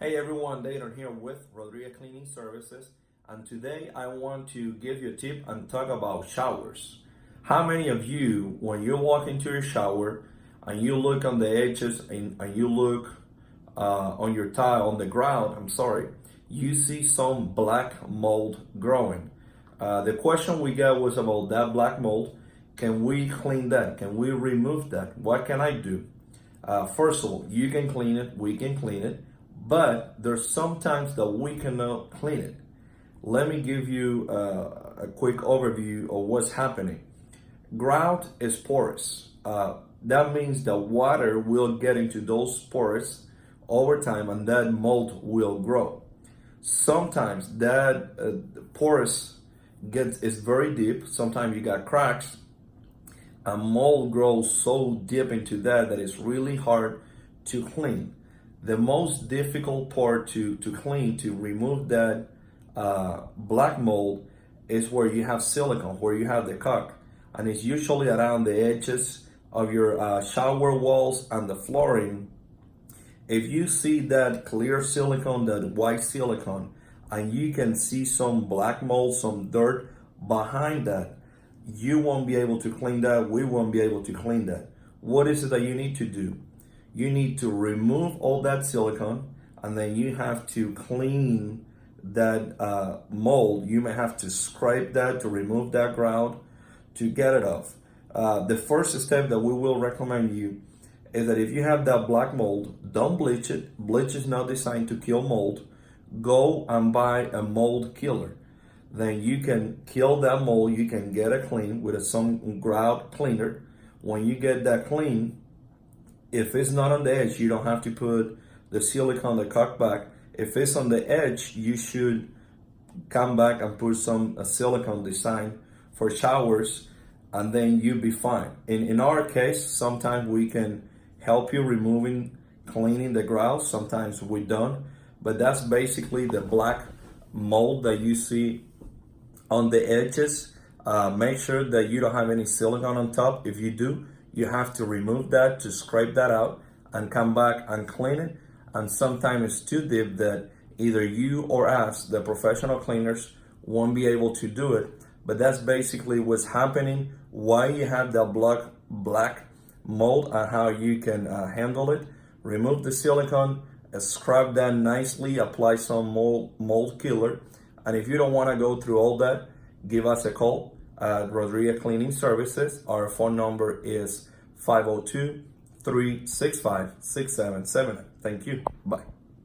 Hey everyone, Dayton here with Rodriguez Cleaning Services, and today I want to give you a tip and talk about showers. How many of you, when you walk into your shower and you look on the edges and you look on your tile, on the ground, you see some black mold growing? The question we got was about that black mold. Can we clean that? Can we remove that? What can I do? First of all, you can clean it, we can clean it, but there's sometimes that we cannot clean it. Let me give you a quick overview of what's happening. Grout is porous. That means the water will get into those pores over time and that mold will grow. Sometimes that porous is very deep. Sometimes you got cracks. A mold grows so deep into that it's really hard to clean. The most difficult part to clean, to remove that black mold, is where you have silicone, where you have the caulk, and it's usually around the edges of your shower walls and the flooring. If you see that clear silicone, that white silicone, and you can see some black mold, some dirt behind that, you won't be able to clean that. We won't be able to clean that. What is it that you need to do? You need to remove all that silicone, and then you have to clean that mold. You may have to scrape that to remove that grout to get it off. The first step that we will recommend you is that if you have that black mold, don't bleach it. Bleach is not designed to kill mold. Go and buy a mold killer. Then you can kill that mold. You can get it clean with some grout cleaner. When you get that clean, if it's not on the edge, you don't have to put the silicone, the caulk back. If it's on the edge, you should come back and put some silicone design for showers, and then you'll be fine. In our case, sometimes we can help you cleaning the grout. Sometimes we don't, but that's basically the black mold that you see on the edges. Make sure that you don't have any silicone on top. If you do, you have to remove that, to scrape that out and come back and clean it. And sometimes it's too deep that either you or us, the professional cleaners, won't be able to do it. But that's basically what's happening, why you have that black mold, and how you can handle it. Remove the silicone, scrub that nicely, apply some mold killer. And if you don't want to go through all that, give us a call at Rodriguez Cleaning Services. Our phone number is 502-365-6779. Thank you. Bye.